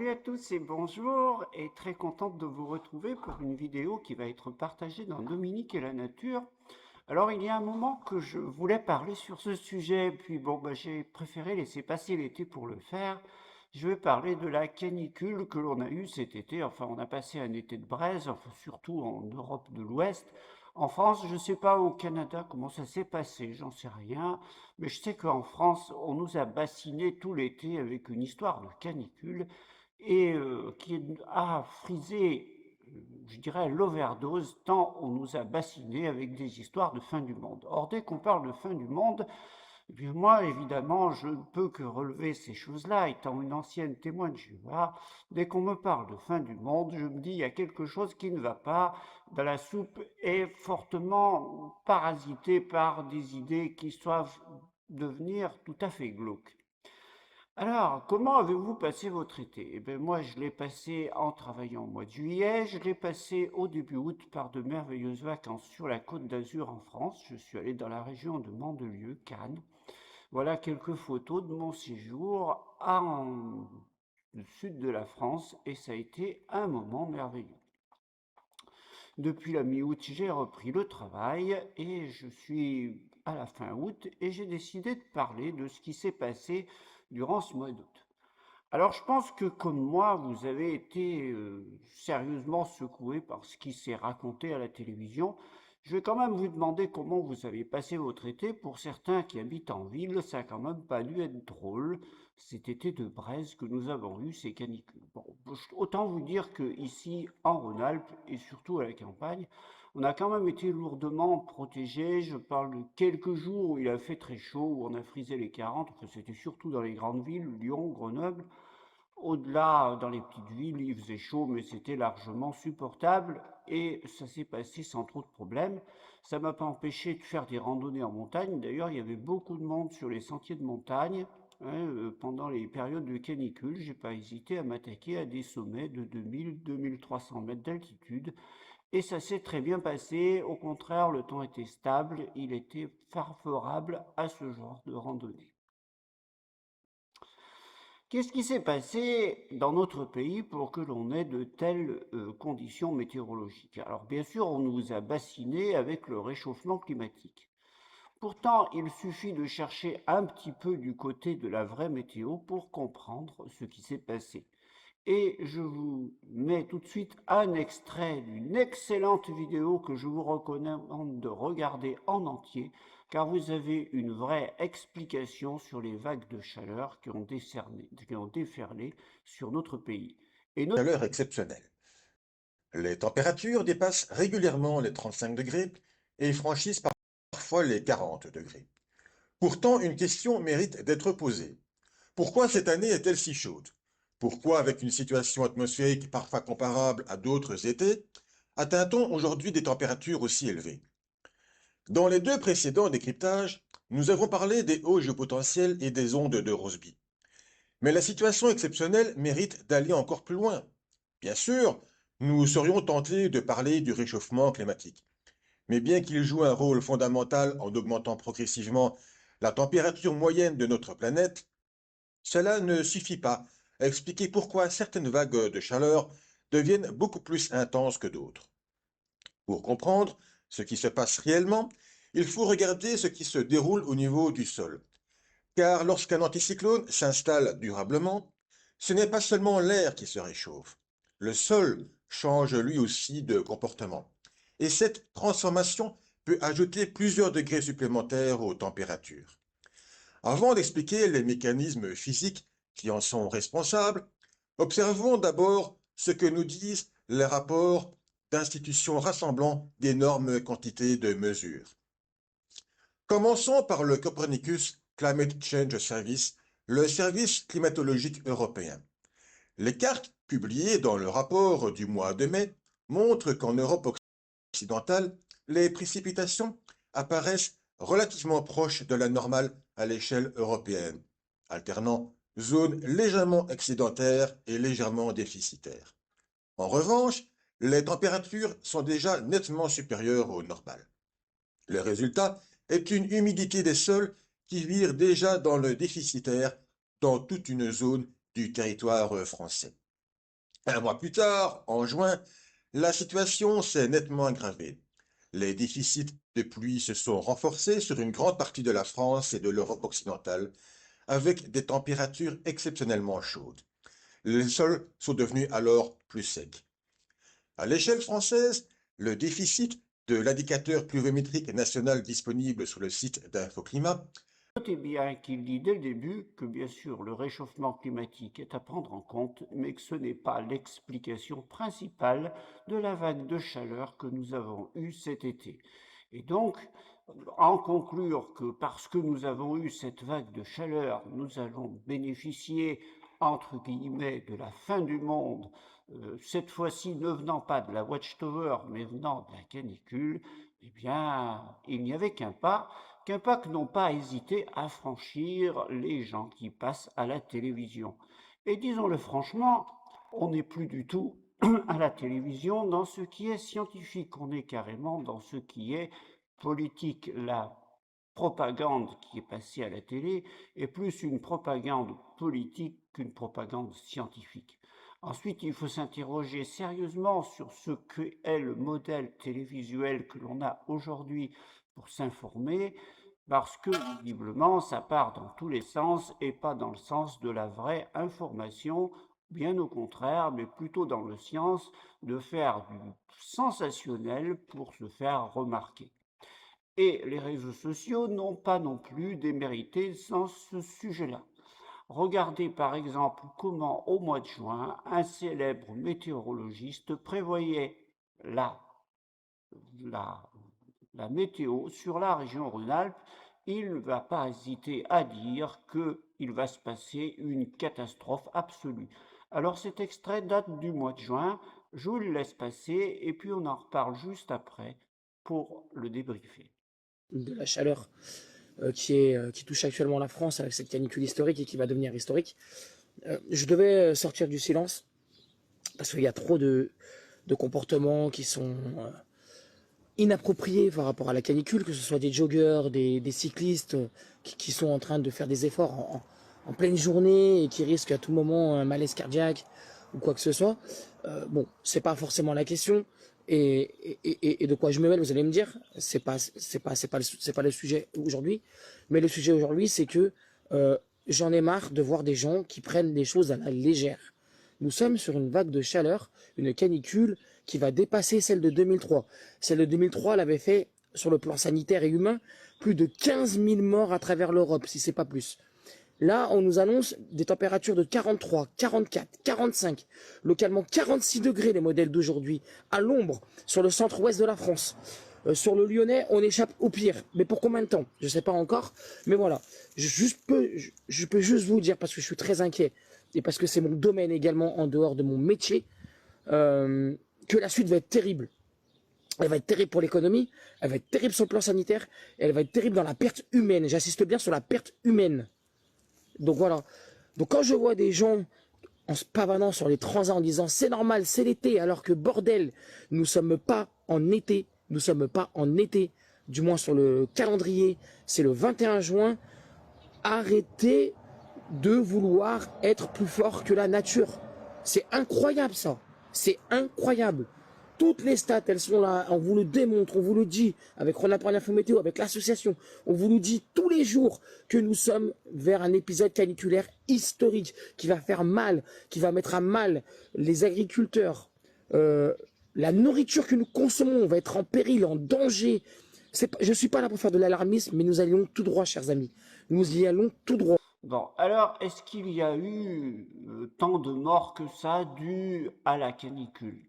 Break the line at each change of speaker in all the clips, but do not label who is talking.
Salut à tous et bonjour, et très contente de vous retrouver pour une vidéo qui va être partagée dans Dominique et la nature. Alors il y a un moment que je voulais parler sur ce sujet, puis bon j'ai préféré laisser passer l'été pour le faire. Je vais parler de la canicule que l'on a eue cet été, enfin on a passé un été de braise, enfin, surtout en Europe de l'Ouest. En France, je ne sais pas au Canada comment ça s'est passé, j'en sais rien, mais je sais qu'en France, on nous a bassinés tout l'été avec une histoire de canicule et qui a frisé, je dirais, l'overdose, tant on nous a bassinés avec des histoires de fin du monde. Or, dès qu'on parle de fin du monde, eh bien moi, évidemment, je ne peux que relever ces choses-là, étant une ancienne témoin de Jéhovah. Dès qu'on me parle de fin du monde, je me dis, il y a quelque chose qui ne va pas. Dans la soupe est fortement parasitée par des idées qui doivent devenir tout à fait glauques. Alors, comment avez-vous passé votre été? Eh bien, moi, je l'ai passé en travaillant au mois de juillet. Je l'ai passé au début août par de merveilleuses vacances sur la Côte d'Azur en France. Je suis allé dans la région de Mandelieu, Cannes. Voilà quelques photos de mon séjour en le sud de la France et ça a été un moment merveilleux. Depuis la mi-août, j'ai repris le travail et je suis à la fin août et j'ai décidé de parler de ce qui s'est passé durant ce mois d'août. Alors je pense que comme moi, vous avez été sérieusement secoué par ce qui s'est raconté à la télévision. Je vais quand même vous demander comment vous avez passé votre été. Pour certains qui habitent en ville, ça n'a quand même pas dû être drôle, cet été de braise que nous avons eu, ces canicules. Bon, autant vous dire que ici en Rhône-Alpes et surtout à la campagne, on a quand même été lourdement protégés. Je parle de quelques jours où il a fait très chaud, où on a frisé les 40. Enfin, c'était surtout dans les grandes villes, Lyon, Grenoble. Au-delà, dans les petites villes, il faisait chaud, mais c'était largement supportable et ça s'est passé sans trop de problèmes. Ça m'a pas empêché de faire des randonnées en montagne. D'ailleurs, il y avait beaucoup de monde sur les sentiers de montagne, hein, pendant les périodes de canicule. J'ai pas hésité à m'attaquer à des sommets de 2000-2300 mètres d'altitude et ça s'est très bien passé. Au contraire, le temps était stable, il était favorable à ce genre de randonnée. Qu'est-ce qui s'est passé dans notre pays pour que l'on ait de telles conditions météorologiques? Alors bien sûr, on nous a bassinés avec le réchauffement climatique. Pourtant, il suffit de chercher un petit peu du côté de la vraie météo pour comprendre ce qui s'est passé. Et je vous mets tout de suite un extrait d'une excellente vidéo que je vous recommande de regarder en entier, car vous avez une vraie explication sur les vagues de chaleur qui ont déferlé sur notre pays. Et
Chaleur exceptionnelle. Les températures dépassent régulièrement les 35 degrés et franchissent parfois les 40 degrés. Pourtant, une question mérite d'être posée. Pourquoi cette année est-elle si chaude? Pourquoi, avec une situation atmosphérique parfois comparable à d'autres étés, atteint-on aujourd'hui des températures aussi élevées? Dans les deux précédents décryptages, nous avons parlé des hauts géopotentiels et des ondes de Rossby. Mais la situation exceptionnelle mérite d'aller encore plus loin. Bien sûr, nous serions tentés de parler du réchauffement climatique. Mais bien qu'il joue un rôle fondamental en augmentant progressivement la température moyenne de notre planète, cela ne suffit pas à expliquer pourquoi certaines vagues de chaleur deviennent beaucoup plus intenses que d'autres. Pour comprendre ce qui se passe réellement, il faut regarder ce qui se déroule au niveau du sol. Car lorsqu'un anticyclone s'installe durablement, ce n'est pas seulement l'air qui se réchauffe. Le sol change lui aussi de comportement. Et cette transformation peut ajouter plusieurs degrés supplémentaires aux températures. Avant d'expliquer les mécanismes physiques qui en sont responsables, observons d'abord ce que nous disent les rapports d'institutions rassemblant d'énormes quantités de mesures. Commençons par le Copernicus Climate Change Service, le service climatologique européen. Les cartes publiées dans le rapport du mois de mai montrent qu'en Europe occidentale, les précipitations apparaissent relativement proches de la normale à l'échelle européenne, alternant zones légèrement excédentaires et légèrement déficitaires. En revanche, les températures sont déjà nettement supérieures au normal. Le résultat est une humidité des sols qui vire déjà dans le déficitaire dans toute une zone du territoire français. Un mois plus tard, en juin, la situation s'est nettement aggravée. Les déficits de pluie se sont renforcés sur une grande partie de la France et de l'Europe occidentale, avec des températures exceptionnellement chaudes. Les sols sont devenus alors plus secs. À l'échelle française, le déficit de l'indicateur pluviométrique national disponible sur le site d'Infoclimat.
Notez bien qu'il dit dès le début que bien sûr le réchauffement climatique est à prendre en compte, mais que ce n'est pas l'explication principale de la vague de chaleur que nous avons eue cet été. Et donc, en conclure que parce que nous avons eu cette vague de chaleur, nous allons bénéficier, entre guillemets, de la fin du monde, cette fois-ci ne venant pas de la Watchtower, mais venant de la canicule, eh bien, il n'y avait qu'un pas que n'ont pas hésité à franchir les gens qui passent à la télévision. Et disons-le franchement, on n'est plus du tout à la télévision dans ce qui est scientifique, on est carrément dans ce qui est politique. La propagande qui est passée à la télé est plus une propagande politique qu'une propagande scientifique. Ensuite, il faut s'interroger sérieusement sur ce qu'est le modèle télévisuel que l'on a aujourd'hui pour s'informer, parce que visiblement, ça part dans tous les sens et pas dans le sens de la vraie information, bien au contraire, mais plutôt dans le sens de faire du sensationnel pour se faire remarquer. Et les réseaux sociaux n'ont pas non plus démérité dans ce sujet-là. Regardez par exemple comment au mois de juin, un célèbre météorologiste prévoyait la, la, la météo sur la région Rhône-Alpes. Il ne va pas hésiter à dire qu'il va se passer une catastrophe absolue. Alors cet extrait date du mois de juin, je vous le laisse passer et puis on en reparle juste après pour le débriefer.
De la chaleur qui touche actuellement la France avec cette canicule historique et qui va devenir historique. Je devais sortir du silence parce qu'il y a trop de comportements qui sont inappropriés par rapport à la canicule, que ce soit des joggeurs, des cyclistes qui sont en train de faire des efforts en pleine journée et qui risquent à tout moment un malaise cardiaque ou quoi que ce soit. Bon, c'est pas forcément la question. Et de quoi je me mêle, vous allez me dire, c'est pas le sujet aujourd'hui. Mais le sujet aujourd'hui, c'est que j'en ai marre de voir des gens qui prennent des choses à la légère. Nous sommes sur une vague de chaleur, une canicule qui va dépasser celle de 2003. Celle de 2003, elle avait fait, sur le plan sanitaire et humain, plus de 15 000 morts à travers l'Europe, si c'est pas plus. Là, on nous annonce des températures de 43, 44, 45, localement 46 degrés les modèles d'aujourd'hui, à l'ombre, sur le centre-ouest de la France. Sur le Lyonnais, on échappe au pire. Mais pour combien de temps? Je ne sais pas encore. Mais voilà, je peux juste vous dire, parce que je suis très inquiet, et parce que c'est mon domaine également en dehors de mon métier, que la suite va être terrible. Elle va être terrible pour l'économie, elle va être terrible sur le plan sanitaire, et elle va être terrible dans la perte humaine. J'insiste bien sur la perte humaine. Donc voilà. Donc quand je vois des gens en se pavanant sur les transats en disant c'est normal, c'est l'été, alors que bordel, nous sommes pas en été, nous sommes pas en été, du moins sur le calendrier, c'est le 21 juin, arrêtez de vouloir être plus fort que la nature. C'est incroyable ça, c'est incroyable. Toutes les stats, elles sont là, on vous le démontre, on vous le dit, avec Ronald Info Météo, avec l'association, on vous le dit tous les jours que nous sommes vers un épisode caniculaire historique qui va faire mal, qui va mettre à mal les agriculteurs. La nourriture que nous consommons va être en péril, en danger. Je ne suis pas là pour faire de l'alarmisme, mais nous allons tout droit, chers amis. Nous y allons tout droit.
Bon, alors, est-ce qu'il y a eu tant de morts que ça dues à la canicule?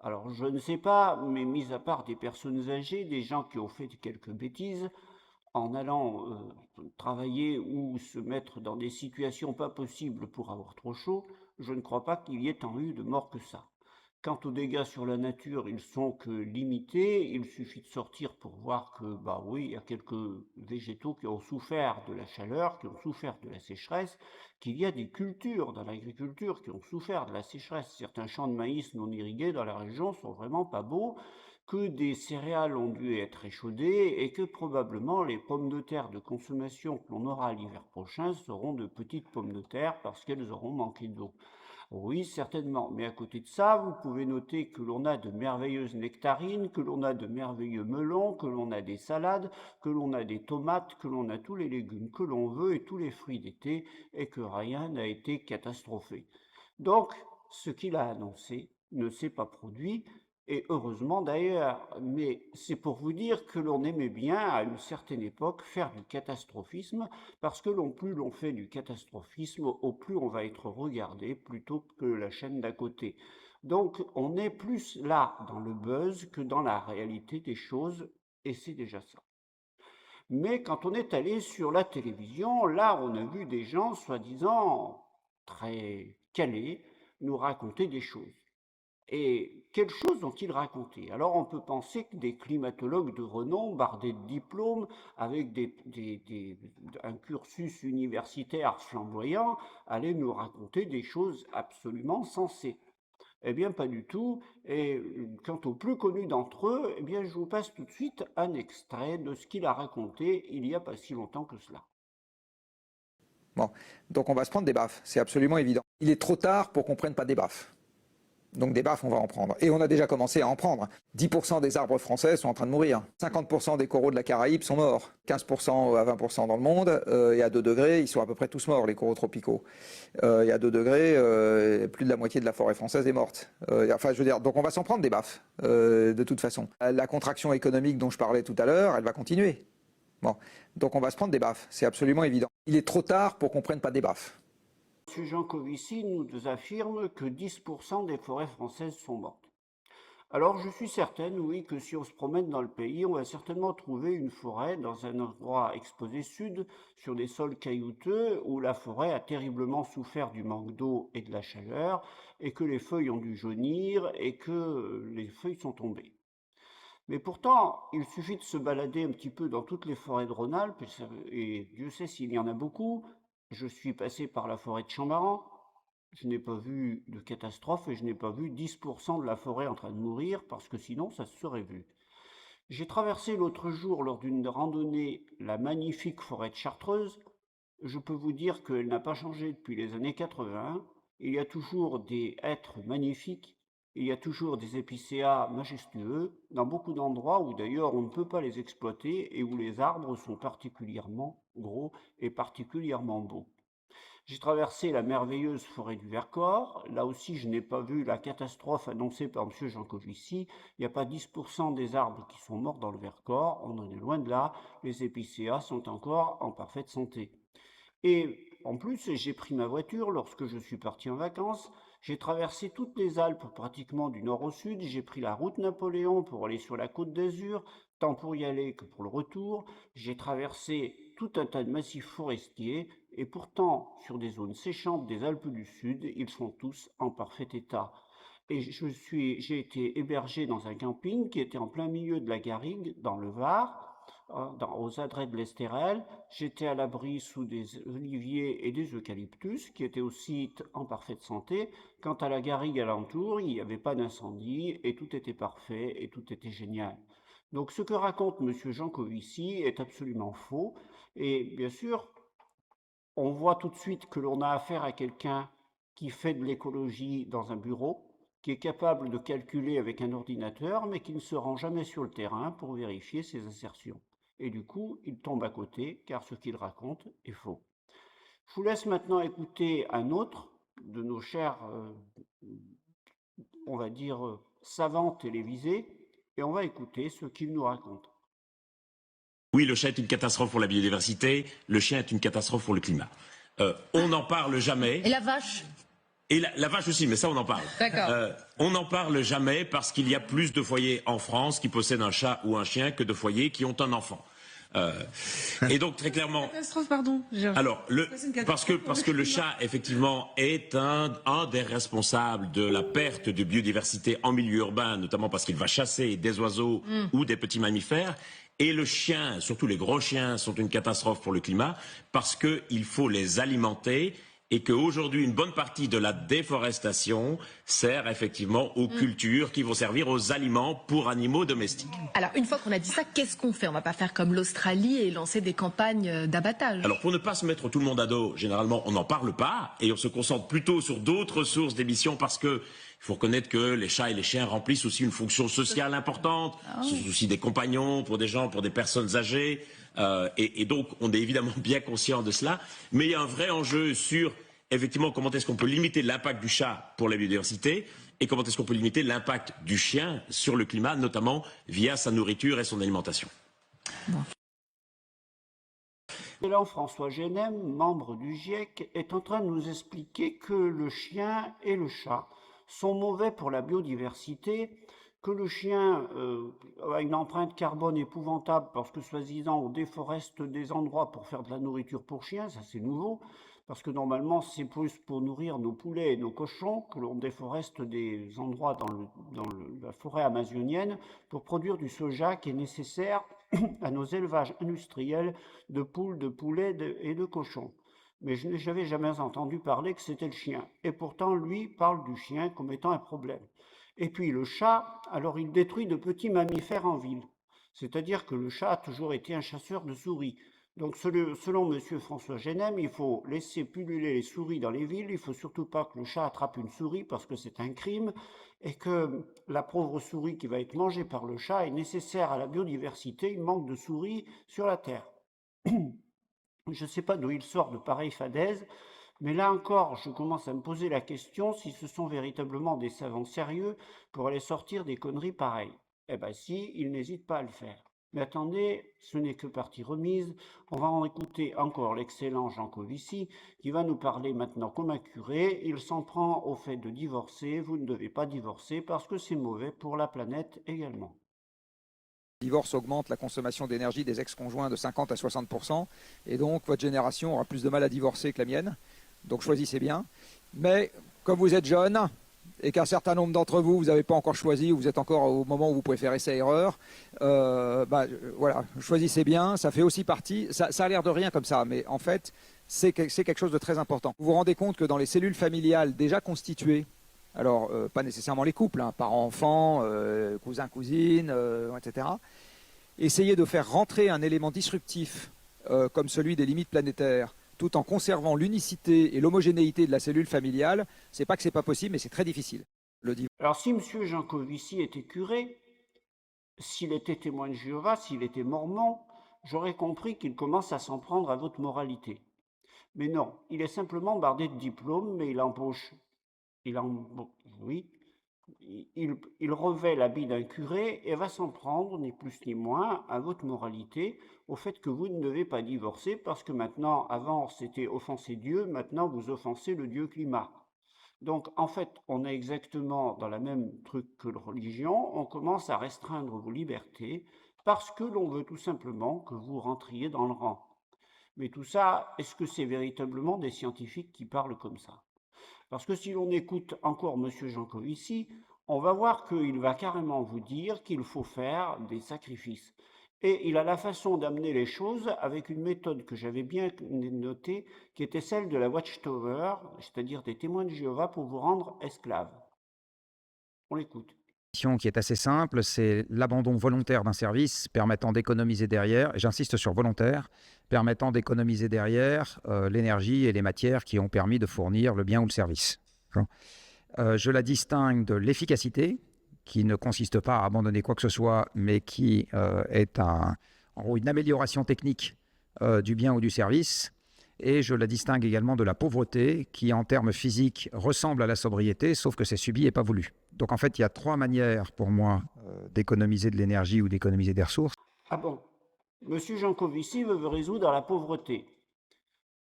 Alors, je ne sais pas, mais mis à part des personnes âgées, des gens qui ont fait quelques bêtises en allant travailler ou se mettre dans des situations pas possibles pour avoir trop chaud, je ne crois pas qu'il y ait tant eu de morts que ça. Quant aux dégâts sur la nature, ils sont que limités. Il suffit de sortir pour voir que, bah oui, il y a quelques végétaux qui ont souffert de la chaleur, qui ont souffert de la sécheresse, qu'il y a des cultures dans l'agriculture qui ont souffert de la sécheresse. Certains champs de maïs non irrigués dans la région sont vraiment pas beaux, que des céréales ont dû être échaudées et que probablement les pommes de terre de consommation que l'on aura l'hiver prochain seront de petites pommes de terre parce qu'elles auront manqué d'eau. Oui, certainement. Mais à côté de ça, vous pouvez noter que l'on a de merveilleuses nectarines, que l'on a de merveilleux melons, que l'on a des salades, que l'on a des tomates, que l'on a tous les légumes que l'on veut et tous les fruits d'été, et que rien n'a été catastrophé. Donc, ce qu'il a annoncé ne s'est pas produit, et heureusement d'ailleurs, mais c'est pour vous dire que l'on aimait bien à une certaine époque faire du catastrophisme, parce que plus l'on fait du catastrophisme, au plus on va être regardé plutôt que la chaîne d'à côté. Donc on est plus là dans le buzz que dans la réalité des choses, et c'est déjà ça. Mais quand on est allé sur la télévision, là on a vu des gens soi-disant très calés nous raconter des choses. Et quelles choses ont-ils raconté? Alors on peut penser que des climatologues de renom, bardés de diplômes, avec un cursus universitaire flamboyant, allaient nous raconter des choses absolument sensées. Eh bien, pas du tout. Et quant au plus connu d'entre eux, eh bien, je vous passe tout de suite un extrait de ce qu'il a raconté il n'y a pas si longtemps que cela.
Bon, donc on va se prendre des baffes, c'est absolument évident. Il est trop tard pour qu'on prenne pas des baffes. Donc des baffes, on va en prendre. Et on a déjà commencé à en prendre. 10% des arbres français sont en train de mourir. 50% des coraux de la Caraïbe sont morts. 15% à 20% dans le monde. Et à 2 degrés, ils sont à peu près tous morts, les coraux tropicaux. Et à 2 degrés, plus de la moitié de la forêt française est morte. Enfin, je veux dire, donc on va s'en prendre des baffes, de toute façon. La contraction économique dont je parlais tout à l'heure, elle va continuer. Bon, donc on va se prendre des baffes, c'est absolument évident. Il est trop tard pour qu'on prenne pas des baffes.
M. Jancovici nous affirme que 10% des forêts françaises sont mortes. Alors je suis certaine, oui, que si on se promène dans le pays, on va certainement trouver une forêt dans un endroit exposé sud, sur des sols caillouteux, où la forêt a terriblement souffert du manque d'eau et de la chaleur, et que les feuilles ont dû jaunir, et que les feuilles sont tombées. Mais pourtant, il suffit de se balader un petit peu dans toutes les forêts de Rhône-Alpes, et Dieu sait s'il y en a beaucoup. Je suis passé par la forêt de Chambaran, je n'ai pas vu de catastrophe et je n'ai pas vu 10% de la forêt en train de mourir, parce que sinon ça se serait vu. J'ai traversé l'autre jour lors d'une randonnée la magnifique forêt de Chartreuse. Je peux vous dire qu'elle n'a pas changé depuis les années 80. Il y a toujours des hêtres magnifiques, il y a toujours des épicéas majestueux, dans beaucoup d'endroits où d'ailleurs on ne peut pas les exploiter et où les arbres sont particulièrement gros et particulièrement beaux. J'ai traversé la merveilleuse forêt du Vercors. Là aussi, je n'ai pas vu la catastrophe annoncée par M. Jancovici. Il n'y a pas 10% des arbres qui sont morts dans le Vercors. On en est loin de là. Les épicéas sont encore en parfaite santé. Et en plus, j'ai pris ma voiture lorsque je suis parti en vacances. J'ai traversé toutes les Alpes pratiquement du nord au sud. J'ai pris la route Napoléon pour aller sur la côte d'Azur, tant pour y aller que pour le retour. J'ai traversé tout un tas de massifs forestiers et pourtant, sur des zones séchantes des Alpes du Sud, ils sont tous en parfait état. Et j'ai été hébergé dans un camping qui était en plein milieu de la garrigue, dans le Var, aux adrets de l'Estérel. J'étais à l'abri sous des oliviers et des eucalyptus, qui étaient aussi en parfaite santé. Quant à la garrigue alentour, il n'y avait pas d'incendie, et tout était parfait, et tout était génial. Donc ce que raconte M. Jancovici est absolument faux, et bien sûr, on voit tout de suite que l'on a affaire à quelqu'un qui fait de l'écologie dans un bureau, qui est capable de calculer avec un ordinateur, mais qui ne se rend jamais sur le terrain pour vérifier ses assertions. Et du coup, il tombe à côté, car ce qu'il raconte est faux. Je vous laisse maintenant écouter un autre de nos chers, on va dire, savants télévisés, et on va écouter ce qu'il nous raconte.
Oui, le chat est une catastrophe pour la biodiversité, le chien est une catastrophe pour le climat. On n'en parle jamais.
Et la vache?
Et la vache aussi, mais ça on en parle.
D'accord.
On n'en parle jamais parce qu'il y a plus de foyers en France qui possèdent un chat ou un chien que de foyers qui ont un enfant. Et donc très clairement.
Catastrophe, pardon.
Alors, parce que le chat effectivement est un des responsables de la perte de biodiversité en milieu urbain, notamment parce qu'il va chasser des oiseaux ou des petits mammifères. Et le chien, surtout les gros chiens, sont une catastrophe pour le climat parce qu'il faut les alimenter et qu'aujourd'hui, une bonne partie de la déforestation sert effectivement aux cultures qui vont servir aux aliments pour animaux domestiques.
Alors, une fois qu'on a dit ça, qu'est-ce qu'on fait? On va pas faire comme l'Australie et lancer des campagnes d'abattage.
Alors, pour ne pas se mettre tout le monde à dos, généralement, on n'en parle pas et on se concentre plutôt sur d'autres sources d'émissions parce que il faut reconnaître que les chats et les chiens remplissent aussi une fonction sociale importante. Ce sont aussi des compagnons pour des gens, pour des personnes âgées. Et donc, on est évidemment bien conscient de cela. Mais il y a un vrai enjeu sur, effectivement, comment est-ce qu'on peut limiter l'impact du chat pour la biodiversité et comment est-ce qu'on peut limiter l'impact du chien sur le climat, notamment via sa nourriture et son alimentation.
Et là, François Genem, membre du GIEC, est en train de nous expliquer que le chien et le chat sont mauvais pour la biodiversité, que le chien a une empreinte carbone épouvantable parce que, soi-disant, on déforeste des endroits pour faire de la nourriture pour chiens, ça c'est nouveau, parce que normalement c'est plus pour nourrir nos poulets et nos cochons que l'on déforeste des endroits dans la forêt amazonienne pour produire du soja qui est nécessaire à nos élevages industriels de poules, de poulets et de cochons. Mais je n'avais jamais entendu parler que c'était le chien. Et pourtant, lui parle du chien comme étant un problème. Et puis le chat, alors il détruit de petits mammifères en ville. C'est-à-dire que le chat a toujours été un chasseur de souris. Donc selon M. François Genem, il faut laisser pulluler les souris dans les villes. Il ne faut surtout pas que le chat attrape une souris parce que c'est un crime. Et que la pauvre souris qui va être mangée par le chat est nécessaire à la biodiversité. Il manque de souris sur la Terre. Je ne sais pas d'où il sort de pareilles fadaises, mais là encore, je commence à me poser la question si ce sont véritablement des savants sérieux pour aller sortir des conneries pareilles. Eh bien si, ils n'hésitent pas à le faire. Mais attendez, ce n'est que partie remise. On va en écouter encore l'excellent Jean Covici qui va nous parler maintenant comme un curé. Il s'en prend au fait de divorcer. Vous ne devez pas divorcer parce que c'est mauvais pour la planète également.
Le divorce augmente la consommation d'énergie des ex-conjoints de 50 à 60%, et donc votre génération aura plus de mal à divorcer que la mienne. Donc choisissez bien. Mais comme vous êtes jeune, et qu'un certain nombre d'entre vous, vous n'avez pas encore choisi, ou vous êtes encore au moment où vous pouvez faire essai-erreur, voilà, choisissez bien, ça fait aussi partie, ça a l'air de rien comme ça, mais en fait, c'est quelque chose de très important. Vous vous rendez compte que dans les cellules familiales déjà constituées, alors pas nécessairement les couples, hein, parents-enfants, cousins-cousines, etc., essayez de faire rentrer un élément disruptif comme celui des limites planétaires, tout en conservant l'unicité et l'homogénéité de la cellule familiale, c'est pas que c'est pas possible, mais c'est très difficile.
Alors si M. Jean Covici était curé, s'il était témoin de Jéhovah, s'il était mormon, j'aurais compris qu'il commence à s'en prendre à votre moralité. Mais non, il est simplement bardé de diplôme, mais il revêt l'habit d'un curé et va s'en prendre, ni plus ni moins, à votre moralité, au fait que vous ne devez pas divorcer parce que maintenant, avant c'était offenser Dieu, maintenant vous offensez le Dieu climat. Donc en fait, on est exactement dans la même truc que la religion, on commence à restreindre vos libertés parce que l'on veut tout simplement que vous rentriez dans le rang. Mais tout ça, est-ce que c'est véritablement des scientifiques qui parlent comme ça? Parce que si l'on écoute encore M. Jean Covici, on va voir qu'il va carrément vous dire qu'il faut faire des sacrifices. Et il a la façon d'amener les choses avec une méthode que j'avais bien notée, qui était celle de la Watchtower, c'est-à-dire des témoins de Jéhovah pour vous rendre esclave. On l'écoute.
Qui est assez simple, c'est l'abandon volontaire d'un service permettant d'économiser derrière, et j'insiste sur volontaire, permettant d'économiser derrière l'énergie et les matières qui ont permis de fournir le bien ou le service. Je la distingue de l'efficacité, qui ne consiste pas à abandonner quoi que ce soit, mais qui est en gros une amélioration technique du bien ou du service. Et je la distingue également de la pauvreté, qui en termes physiques ressemble à la sobriété, sauf que c'est subi et pas voulu. Donc en fait, il y a trois manières pour moi d'économiser de l'énergie ou d'économiser des ressources.
Ah bon, Monsieur Jean Covici veut résoudre la pauvreté.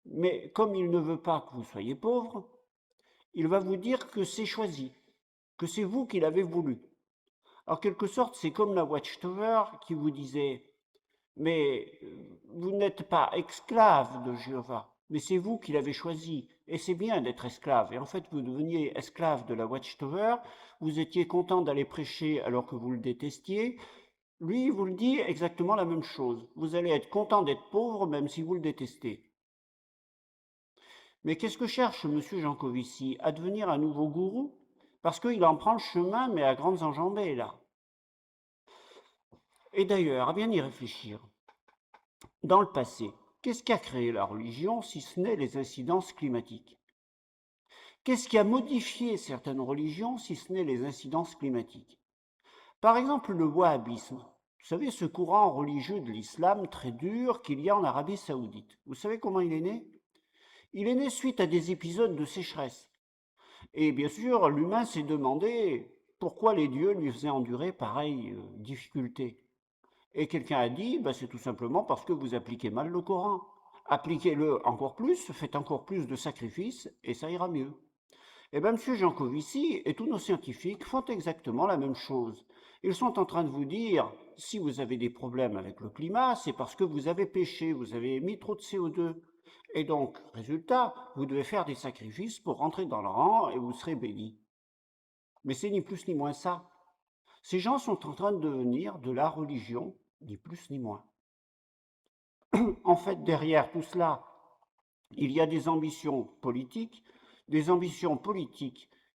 Mais comme il ne veut pas que vous soyez pauvre, il va vous dire que c'est choisi, que c'est vous qui l'avez voulu. En quelque sorte, c'est comme la Watchtower qui vous disait « Mais vous n'êtes pas esclave de Jéhovah, mais c'est vous qui l'avez choisi, et c'est bien d'être esclave. » Et en fait, vous deveniez esclave de la Watchtower, vous étiez content d'aller prêcher alors que vous le détestiez. Lui, il vous le dit exactement la même chose. Vous allez être content d'être pauvre même si vous le détestez. Mais qu'est-ce que cherche M. Jancovici? À devenir un nouveau gourou? Parce qu'il en prend le chemin, mais à grandes enjambées, là. Et d'ailleurs, à bien y réfléchir, dans le passé, qu'est-ce qui a créé la religion si ce n'est les incidences climatiques? Qu'est-ce qui a modifié certaines religions si ce n'est les incidences climatiques? Par exemple, le wahhabisme. Vous savez, ce courant religieux de l'islam très dur qu'il y a en Arabie Saoudite. Vous savez comment il est né? Il est né suite à des épisodes de sécheresse. Et bien sûr, l'humain s'est demandé pourquoi les dieux lui faisaient endurer pareille difficulté. Et quelqu'un a dit, bah, c'est tout simplement parce que vous appliquez mal le Coran. Appliquez-le encore plus, faites encore plus de sacrifices, et ça ira mieux. Eh bien, M. Jancovici et tous nos scientifiques font exactement la même chose. Ils sont en train de vous dire, si vous avez des problèmes avec le climat, c'est parce que vous avez péché, vous avez émis trop de CO2. Et donc, résultat, vous devez faire des sacrifices pour rentrer dans le rang et vous serez béni. Mais c'est ni plus ni moins ça. Ces gens sont en train de devenir de la religion, ni plus ni moins. En fait, derrière tout cela, il y a des ambitions politiques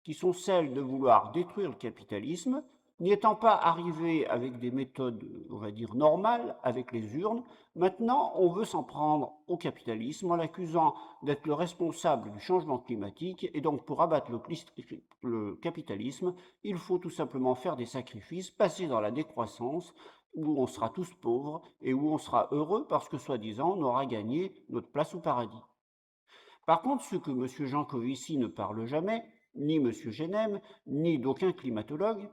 qui sont celles de vouloir détruire le capitalisme, n'y étant pas arrivé avec des méthodes, on va dire, normales, avec les urnes. Maintenant, on veut s'en prendre au capitalisme en l'accusant d'être le responsable du changement climatique, et donc pour abattre le capitalisme, il faut tout simplement faire des sacrifices, passer dans la décroissance, où on sera tous pauvres et où on sera heureux parce que, soi-disant, on aura gagné notre place au paradis. Par contre, ce que M. Jancovici ne parle jamais, ni M. Genem, ni d'aucun climatologue,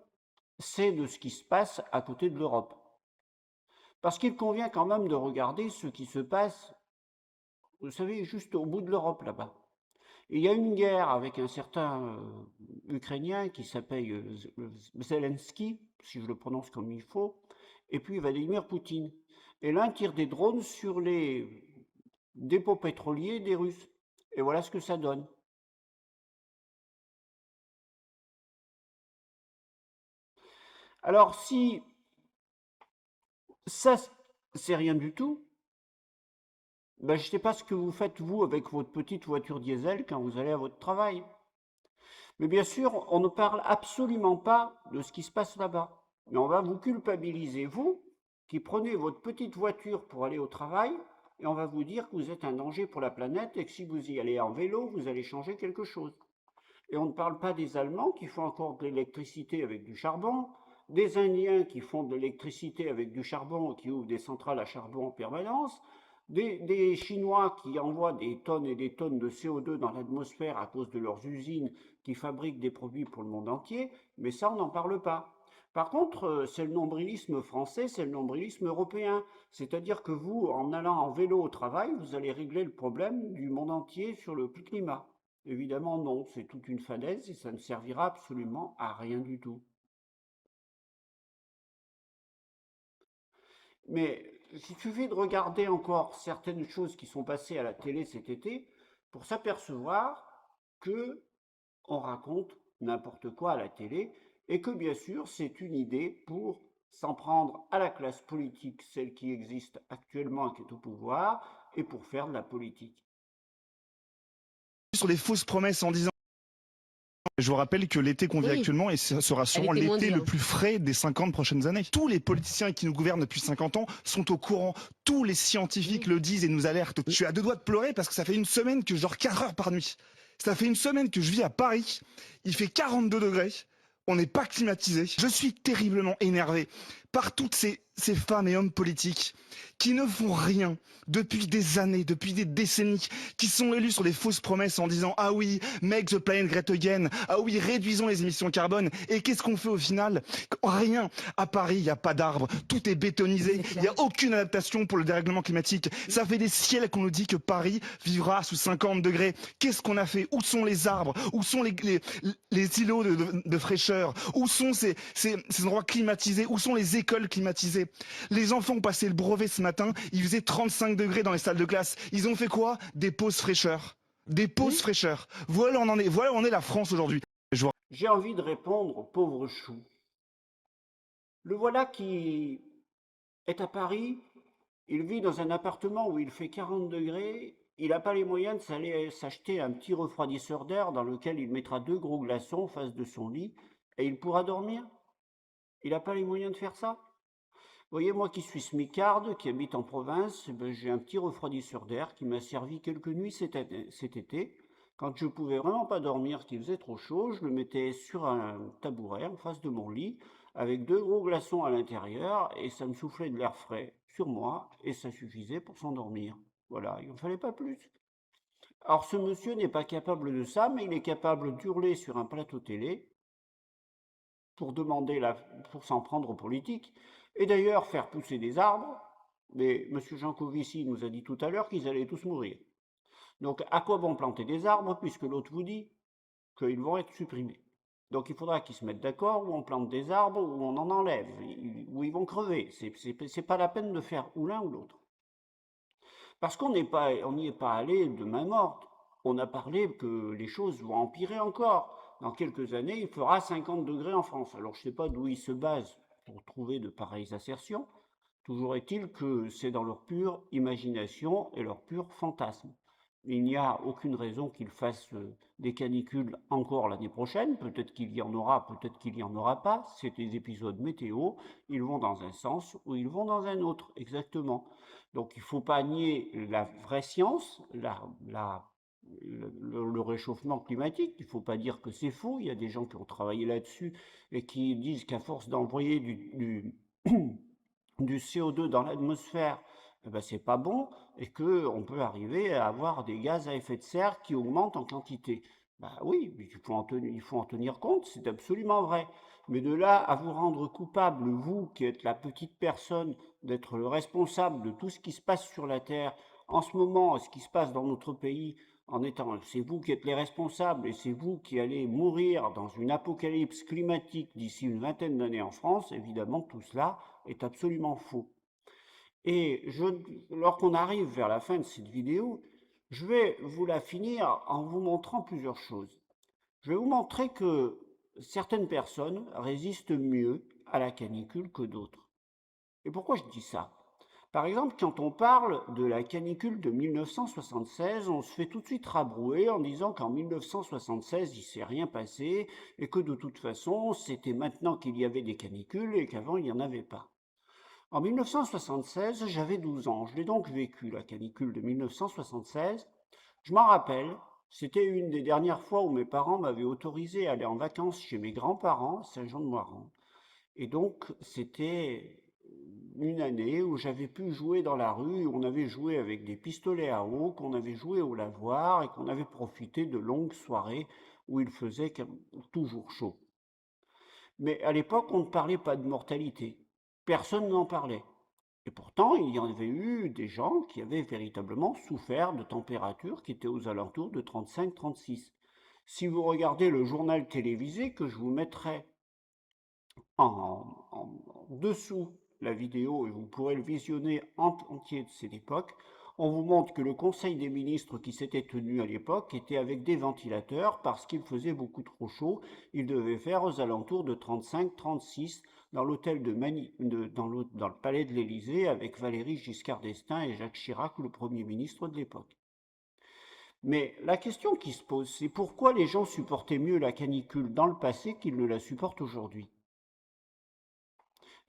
c'est de ce qui se passe à côté de l'Europe. Parce qu'il convient quand même de regarder ce qui se passe, vous savez, juste au bout de l'Europe là-bas. Il y a une guerre avec un certain Ukrainien qui s'appelle Zelensky, si je le prononce comme il faut, et puis Vladimir Poutine. Et l'un tire des drones sur les dépôts pétroliers des Russes. Et voilà ce que ça donne. Alors si ça, c'est rien du tout, ben, je ne sais pas ce que vous faites, vous, avec votre petite voiture diesel quand vous allez à votre travail. Mais bien sûr, on ne parle absolument pas de ce qui se passe là-bas. Mais on va vous culpabiliser, vous, qui prenez votre petite voiture pour aller au travail, et on va vous dire que vous êtes un danger pour la planète et que si vous y allez en vélo, vous allez changer quelque chose. Et on ne parle pas des Allemands qui font encore de l'électricité avec du charbon, des Indiens qui font de l'électricité avec du charbon et qui ouvrent des centrales à charbon en permanence, des Chinois qui envoient des tonnes et des tonnes de CO2 dans l'atmosphère à cause de leurs usines qui fabriquent des produits pour le monde entier, mais ça, on n'en parle pas. Par contre, c'est le nombrilisme français, c'est le nombrilisme européen. C'est-à-dire que vous, en allant en vélo au travail, vous allez régler le problème du monde entier sur le climat. Évidemment, non, c'est toute une falaise et ça ne servira absolument à rien du tout. Mais il suffit de regarder encore certaines choses qui sont passées à la télé cet été pour s'apercevoir que on raconte n'importe quoi à la télé et que bien sûr c'est une idée pour s'en prendre à la classe politique, celle qui existe actuellement et qui est au pouvoir, et pour faire de la politique.
Sur les fausses promesses en disant. Je vous rappelle que l'été qu'on vit
Oui.
actuellement et ce sera sûrement
était moins
l'été
dure.
le plus frais des 50 prochaines années. Tous les politiciens qui nous gouvernent depuis 50 ans sont au courant. Tous les scientifiques le disent et nous alertent. Je suis à deux doigts de pleurer parce que ça fait une semaine que je dors 4 heures par nuit. Ça fait une semaine que je vis à Paris. Il fait 42 degrés. On n'est pas climatisé. Je suis terriblement énervé par toutes ces femmes et hommes politiques qui ne font rien depuis des années, depuis des décennies, qui sont élus sur des fausses promesses en disant « Ah oui, make the planet great again »,« Ah oui, réduisons les émissions carbone ». Et qu'est-ce qu'on fait au final? Rien. À Paris, il n'y a pas d'arbres, tout est bétonisé, il n'y a aucune adaptation pour le dérèglement climatique. Ça fait des siècles qu'on nous dit que Paris vivra sous 50 degrés. Qu'est-ce qu'on a fait? Où sont les arbres? Où sont les îlots de fraîcheur? Où sont ces endroits climatisés? Où sont les écoles climatisées? Les enfants ont passé le brevet ce matin, il faisait 35 degrés dans les salles de classe. Ils ont fait quoi? Des pauses fraîcheur. Des pauses fraîcheur. Voilà où on en est. Voilà où on est la France aujourd'hui.
J'ai envie de répondre au pauvre chou. Le voilà qui est à Paris, il vit dans un appartement où il fait 40 degrés, il n'a pas les moyens s'acheter un petit refroidisseur d'air dans lequel il mettra 2 gros glaçons en face de son lit et il pourra dormir? Il n'a pas les moyens de faire ça? Vous voyez, moi qui suis smicarde, qui habite en province, ben, j'ai un petit refroidisseur d'air qui m'a servi quelques nuits cet été. Quand je pouvais vraiment pas dormir, qu'il faisait trop chaud, je le mettais sur un tabouret en face de mon lit, avec 2 gros glaçons à l'intérieur, et ça me soufflait de l'air frais sur moi, et ça suffisait pour s'endormir. Voilà, il n'en fallait pas plus. Alors ce monsieur n'est pas capable de ça, mais il est capable d'hurler sur un plateau télé pour pour s'en prendre aux politiques, et d'ailleurs faire pousser des arbres. Mais M. Jancovici nous a dit tout à l'heure qu'ils allaient tous mourir. Donc à quoi bon planter des arbres puisque l'autre vous dit qu'ils vont être supprimés? Donc il faudra qu'ils se mettent d'accord où on plante des arbres, où on en enlève, où ils vont crever. C'est pas la peine de faire ou l'un ou l'autre. Parce on n'y est pas allé de main morte. On a parlé que les choses vont empirer encore. Dans quelques années, il fera 50 degrés en France. Alors je ne sais pas d'où ils se basent pour trouver de pareilles assertions. Toujours est-il que c'est dans leur pure imagination et leur pur fantasme. Il n'y a aucune raison qu'ils fassent des canicules encore l'année prochaine. Peut-être qu'il y en aura, peut-être qu'il n'y en aura pas. C'est des épisodes météo. Ils vont dans un sens ou ils vont dans un autre, exactement. Donc il ne faut pas nier la vraie science, le réchauffement climatique. Il ne faut pas dire que c'est faux. Il y a des gens qui ont travaillé là-dessus et qui disent qu'à force d'envoyer du CO2 dans l'atmosphère, eh ben, c'est pas bon et qu'on peut arriver à avoir des gaz à effet de serre qui augmentent en quantité. Ben oui, mais il faut en tenir compte, c'est absolument vrai. Mais de là à vous rendre coupable, vous qui êtes la petite personne, d'être le responsable de tout ce qui se passe sur la Terre, en ce moment, ce qui se passe dans notre pays, c'est vous qui êtes les responsables et c'est vous qui allez mourir dans une apocalypse climatique d'ici une vingtaine d'années en France, évidemment tout cela est absolument faux. Et lorsqu'on arrive vers la fin de cette vidéo, je vais vous la finir en vous montrant plusieurs choses. Je vais vous montrer que certaines personnes résistent mieux à la canicule que d'autres. Et pourquoi je dis ça? Par exemple, quand on parle de la canicule de 1976, on se fait tout de suite rabrouer en disant qu'en 1976, il ne s'est rien passé et que de toute façon, c'était maintenant qu'il y avait des canicules et qu'avant, il n'y en avait pas. En 1976, j'avais 12 ans. Je l'ai donc vécu, la canicule de 1976. Je m'en rappelle, c'était une des dernières fois où mes parents m'avaient autorisé à aller en vacances chez mes grands-parents à Saint-Jean-de-Moiran. Et donc, c'était une année où j'avais pu jouer dans la rue, où on avait joué avec des pistolets à eau, qu'on avait joué au lavoir et qu'on avait profité de longues soirées où il faisait toujours chaud. Mais à l'époque, on ne parlait pas de mortalité. Personne n'en parlait. Et pourtant, il y en avait eu des gens qui avaient véritablement souffert de températures qui étaient aux alentours de 35-36. Si vous regardez le journal télévisé que je vous mettrai en dessous la vidéo et vous pourrez le visionner en entier de cette époque, on vous montre que le Conseil des ministres qui s'était tenu à l'époque était avec des ventilateurs parce qu'il faisait beaucoup trop chaud. Il devait faire aux alentours de 35-36 dans l'hôtel dans le palais de l'Élysée avec Valéry Giscard d'Estaing et Jacques Chirac, le Premier ministre de l'époque. Mais la question qui se pose, c'est pourquoi les gens supportaient mieux la canicule dans le passé qu'ils ne la supportent aujourd'hui?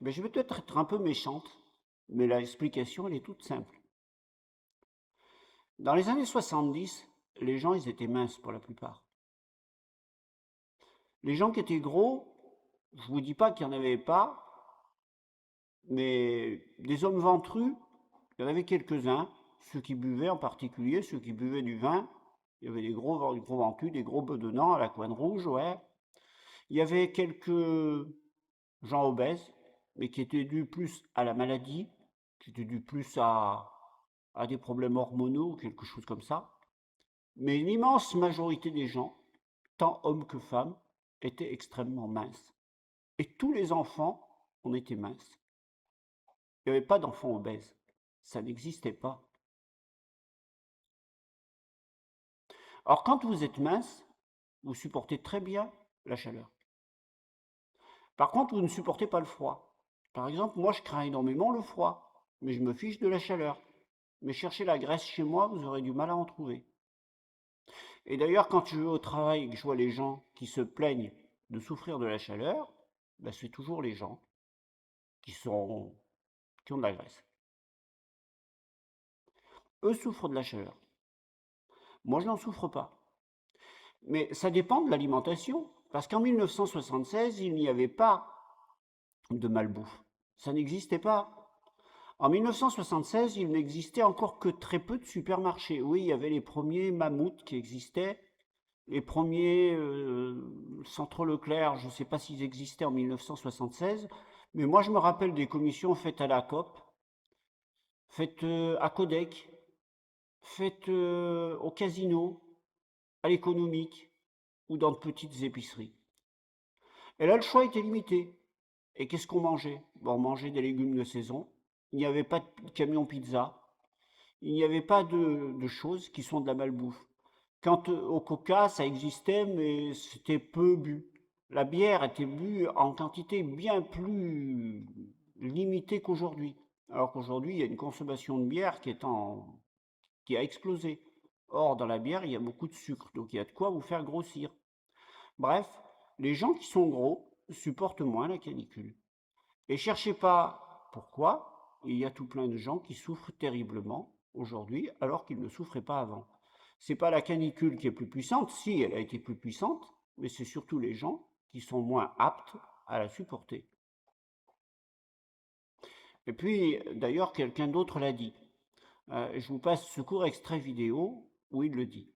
Je vais peut-être être un peu méchante, mais l'explication, elle est toute simple. Dans les années 70, les gens, ils étaient minces pour la plupart. Les gens qui étaient gros, je ne vous dis pas qu'il n'y en avait pas, mais des hommes ventrus, il y en avait quelques-uns, ceux qui buvaient en particulier, ceux qui buvaient du vin. Il y avait des gros ventrus, des gros bedonnants à la couenne rouge, ouais. Il y avait quelques gens obèses, mais qui étaient dus plus à la maladie, qui étaient dus plus à des problèmes hormonaux, quelque chose comme ça. Mais l'immense majorité des gens, tant hommes que femmes, étaient extrêmement minces. Et tous les enfants, on était minces. Il n'y avait pas d'enfants obèses. Ça n'existait pas. Alors quand vous êtes mince, vous supportez très bien la chaleur. Par contre, vous ne supportez pas le froid. Par exemple, moi, je crains énormément le froid, mais je me fiche de la chaleur. Mais cherchez la graisse chez moi, vous aurez du mal à en trouver. Et d'ailleurs, quand je vais au travail et que je vois les gens qui se plaignent de souffrir de la chaleur, ben c'est toujours les gens qui ont de la graisse. Eux souffrent de la chaleur. Moi, je n'en souffre pas. Mais ça dépend de l'alimentation. Parce qu'en 1976, il n'y avait pas de malbouffe. Ça n'existait pas. En 1976, il n'existait encore que très peu de supermarchés. Oui, il y avait les premiers mammouths qui existaient, les premiers centres Leclerc, je ne sais pas s'ils existaient en 1976, mais moi je me rappelle des commissions faites à la COP, faites à Codec, faites au casino, à l'économique ou dans de petites épiceries. Et là, le choix était limité. Et qu'est-ce qu'on mangeait? Bon, on mangeait des légumes de saison. Il n'y avait pas de camion pizza. Il n'y avait pas de choses qui sont de la malbouffe. Quant au coca, ça existait, mais c'était peu bu. La bière était bue en quantité bien plus limitée qu'aujourd'hui. Alors qu'aujourd'hui, il y a une consommation de bière qui a explosé. Or, dans la bière, il y a beaucoup de sucre, donc il y a de quoi vous faire grossir. Bref, les gens qui sont gros supportent moins la canicule. Et cherchez pas pourquoi, il y a tout plein de gens qui souffrent terriblement aujourd'hui alors qu'ils ne souffraient pas avant. C'est pas la canicule qui est plus puissante, si elle a été plus puissante, mais c'est surtout les gens qui sont moins aptes à la supporter. Et puis, d'ailleurs, quelqu'un d'autre l'a dit. Je vous passe ce court extrait vidéo où il le dit.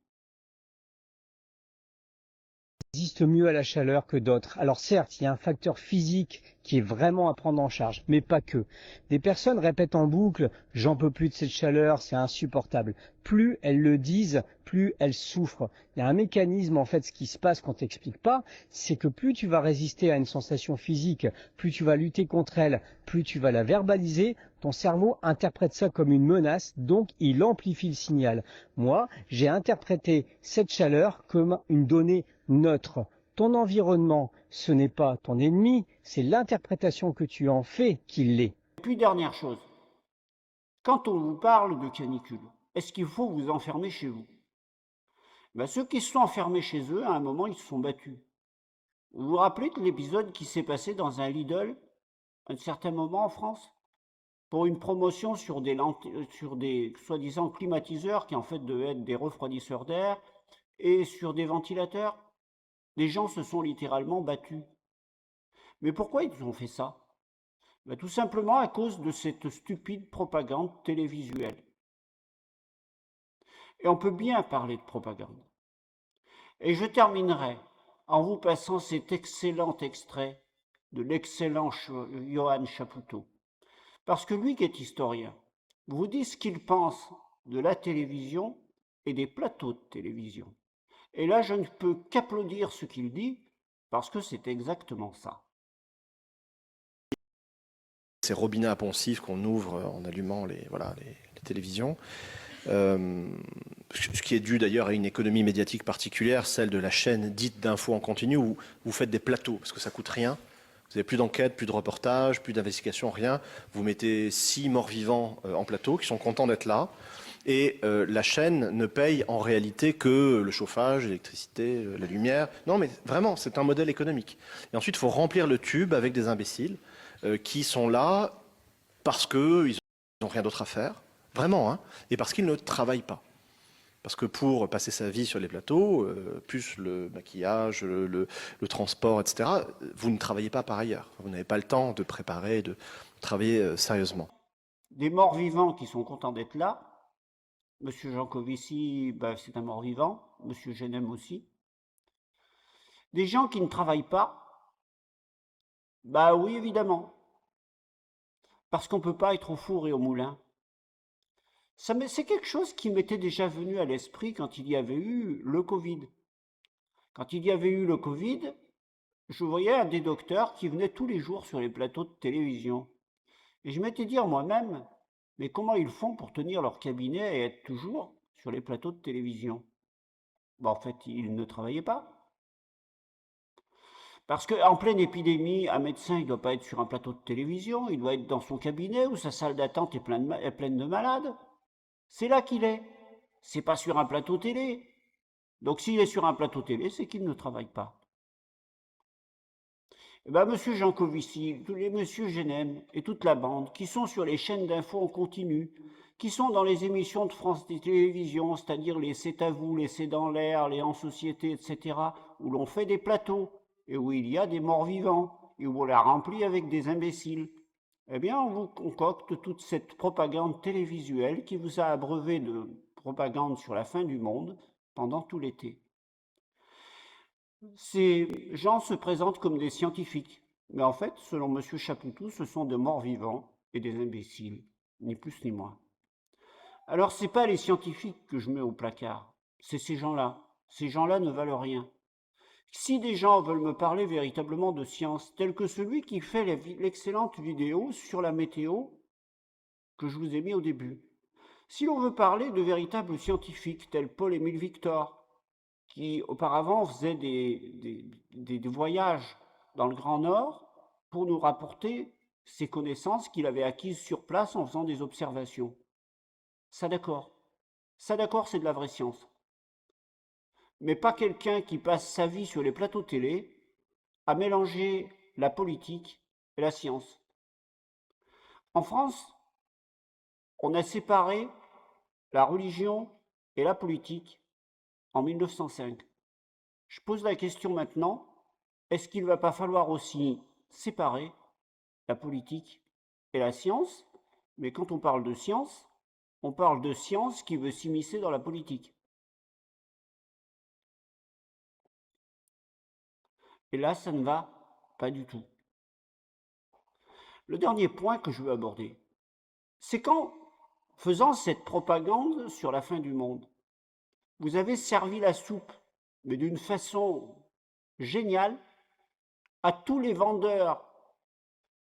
Résistent mieux à la chaleur que d'autres. Alors certes, il y a un facteur physique qui est vraiment à prendre en charge, mais pas que. Des personnes répètent en boucle « j'en peux plus de cette chaleur, c'est insupportable ». Plus elles le disent, plus elles souffrent. Il y a un mécanisme, en fait, ce qui se passe qu'on t'explique pas, c'est que plus tu vas résister à une sensation physique, plus tu vas lutter contre elle, plus tu vas la verbaliser, ton cerveau interprète ça comme une menace, donc il amplifie le signal. Moi, j'ai interprété cette chaleur comme une donnée neutre. Ton environnement, ce n'est pas ton ennemi, c'est l'interprétation que tu en fais qui l'est.
Et puis dernière chose, quand on vous parle de canicule, est-ce qu'il faut vous enfermer chez vous? Ben, ceux qui se sont enfermés chez eux, à un moment, ils se sont battus. Vous vous rappelez de l'épisode qui s'est passé dans un Lidl, à un certain moment en France, pour une promotion sur des soi-disant climatiseurs qui en fait devaient être des refroidisseurs d'air et sur des ventilateurs? Les gens se sont littéralement battus. Mais pourquoi ils ont fait ça? Ben, tout simplement à cause de cette stupide propagande télévisuelle. Et on peut bien parler de propagande. Et je terminerai en vous passant cet excellent extrait de l'excellent Johann Chapoutot. Parce que lui qui est historien, vous dit ce qu'il pense de la télévision et des plateaux de télévision. Et là, je ne peux qu'applaudir ce qu'il dit, parce que c'est exactement ça.
Ces robinets à poncifs qu'on ouvre en allumant les télévisions, ce qui est dû d'ailleurs à une économie médiatique particulière, celle de la chaîne dite d'infos en continu, où vous faites des plateaux, parce que ça coûte rien. Vous n'avez plus d'enquête, plus de reportage, plus d'investigation, rien. Vous mettez 6 morts-vivants en plateau qui sont contents d'être là. Et la chaîne ne paye en réalité que le chauffage, l'électricité, la lumière. Non, mais vraiment, c'est un modèle économique. Et ensuite, il faut remplir le tube avec des imbéciles qui sont là parce qu'ils n'ont rien d'autre à faire, vraiment, hein, et parce qu'ils ne travaillent pas. Parce que pour passer sa vie sur les plateaux, plus le maquillage, le transport, etc., vous ne travaillez pas par ailleurs. Vous n'avez pas le temps de préparer, de travailler sérieusement.
Des morts vivants qui sont contents d'être là. Monsieur Jancovici, c'est un mort-vivant. Monsieur Genem aussi. Des gens qui ne travaillent pas. Oui, évidemment. Parce qu'on ne peut pas être au four et au moulin. C'est quelque chose qui m'était déjà venu à l'esprit quand il y avait eu le Covid. Quand il y avait eu le Covid, je voyais un des docteurs qui venait tous les jours sur les plateaux de télévision. Et je m'étais dit en moi-même, mais comment ils font pour tenir leur cabinet et être toujours sur les plateaux de télévision? En fait, ils ne travaillaient pas. Parce qu'en pleine épidémie, un médecin, il ne doit pas être sur un plateau de télévision, il doit être dans son cabinet où sa salle d'attente est pleine de malades. C'est là qu'il est. C'est pas sur un plateau télé. Donc s'il est sur un plateau télé, c'est qu'il ne travaille pas. Eh ben, monsieur Jancovici, tous les monsieur Genem et toute la bande qui sont sur les chaînes d'infos en continu, qui sont dans les émissions de France Télévisions, c'est-à-dire les C'est à vous, les C'est dans l'air, les En Société, etc., où l'on fait des plateaux et où il y a des morts vivants et où on la remplit avec des imbéciles. Eh bien, on vous concocte toute cette propagande télévisuelle qui vous a abreuvé de propagande sur la fin du monde pendant tout l'été. Ces gens se présentent comme des scientifiques, mais en fait, selon M. Chapoutou, ce sont des morts vivants et des imbéciles, ni plus ni moins. Alors, ce n'est pas les scientifiques que je mets au placard, c'est ces gens-là. Ces gens-là ne valent rien. Si des gens veulent me parler véritablement de science, tel que celui qui fait l'excellente vidéo sur la météo que je vous ai mis au début, si l'on veut parler de véritables scientifiques tels Paul-Émile Victor, qui auparavant faisait des voyages dans le Grand Nord pour nous rapporter ses connaissances qu'il avait acquises sur place en faisant des observations. Ça d'accord, c'est de la vraie science. Mais pas quelqu'un qui passe sa vie sur les plateaux télé à mélanger la politique et la science. En France, on a séparé la religion et la politique en 1905. Je pose la question maintenant, est-ce qu'il ne va pas falloir aussi séparer la politique et la science? Mais quand on parle de science qui veut s'immiscer dans la politique. Et là, ça ne va pas du tout. Le dernier point que je veux aborder, c'est qu'en faisant cette propagande sur la fin du monde, vous avez servi la soupe, mais d'une façon géniale, à tous les vendeurs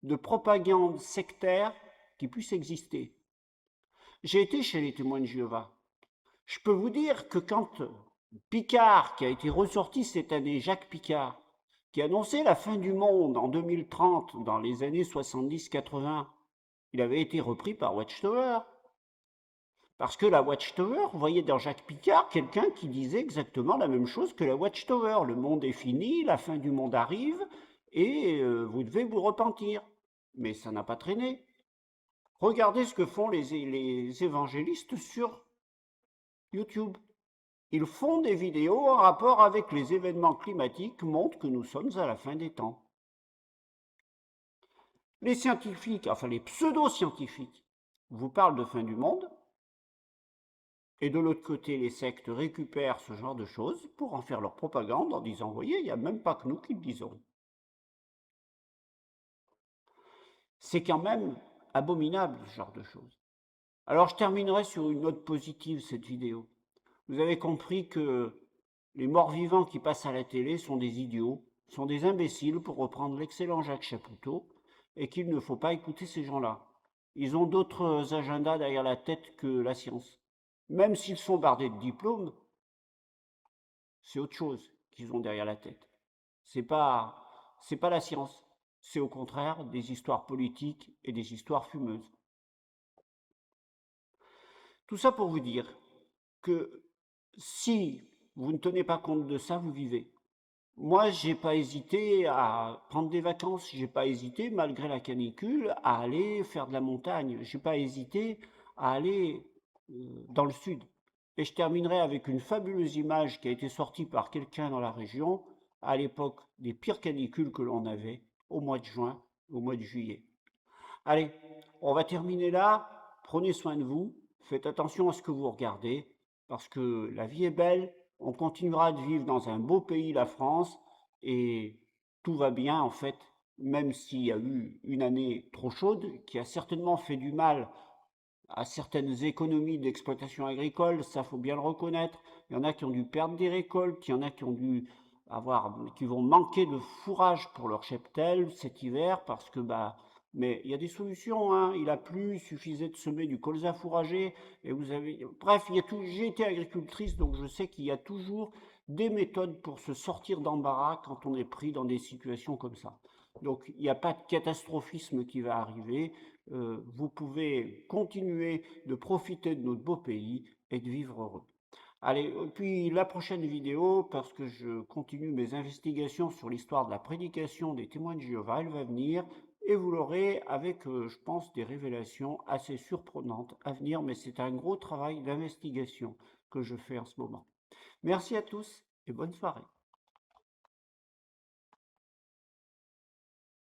de propagande sectaire qui puissent exister. J'ai été chez les témoins de Jéhovah. Je peux vous dire que quand Picard, qui a été ressorti cette année, Jacques Picard, qui annonçait la fin du monde en 2030, dans les années 70-80, il avait été repris par Watchtower. Parce que la Watchtower voyait dans Jacques Picard quelqu'un qui disait exactement la même chose que la Watchtower. Le monde est fini, la fin du monde arrive, et vous devez vous repentir. Mais ça n'a pas traîné. Regardez ce que font les évangélistes sur YouTube. Ils font des vidéos en rapport avec les événements climatiques, montrent que nous sommes à la fin des temps. Les scientifiques, enfin les pseudo-scientifiques, vous parlent de fin du monde, et de l'autre côté, les sectes récupèrent ce genre de choses pour en faire leur propagande en disant, voyez, il n'y a même pas que nous qui le disons. C'est quand même abominable ce genre de choses. Alors je terminerai sur une note positive cette vidéo. Vous avez compris que les morts-vivants qui passent à la télé sont des idiots, sont des imbéciles, pour reprendre l'excellent Jacques Chapoutot, et qu'il ne faut pas écouter ces gens-là. Ils ont d'autres agendas derrière la tête que la science. Même s'ils sont bardés de diplômes, c'est autre chose qu'ils ont derrière la tête. C'est pas la science. C'est au contraire des histoires politiques et des histoires fumeuses. Tout ça pour vous dire que si vous ne tenez pas compte de ça, vous vivez. Moi, j'ai pas hésité à prendre des vacances, j'ai pas hésité, malgré la canicule, à aller faire de la montagne. J'ai pas hésité à aller dans le sud. Et je terminerai avec une fabuleuse image qui a été sortie par quelqu'un dans la région à l'époque des pires canicules que l'on avait au mois de juin, au mois de juillet. Allez, on va terminer là. Prenez soin de vous. Faites attention à ce que vous regardez, parce que la vie est belle. On continuera de vivre dans un beau pays, la France, et tout va bien en fait, même s'il y a eu une année trop chaude qui a certainement fait du mal à certaines économies d'exploitation agricole, ça faut bien le reconnaître. Il y en a qui ont dû perdre des récoltes, il y en a qui vont manquer de fourrage pour leur cheptel cet hiver parce que mais il y a des solutions, hein. Il a plu, il suffisait de semer du colza fourragé et bref, j'ai été agricultrice donc je sais qu'il y a toujours des méthodes pour se sortir d'embarras quand on est pris dans des situations comme ça. Donc, il n'y a pas de catastrophisme qui va arriver. Vous pouvez continuer de profiter de notre beau pays et de vivre heureux. Allez, puis la prochaine vidéo, parce que je continue mes investigations sur l'histoire de la prédication des témoins de Jéhovah, elle va venir et vous l'aurez avec, je pense, des révélations assez surprenantes à venir, mais c'est un gros travail d'investigation que je fais en ce moment. Merci à tous et bonne soirée.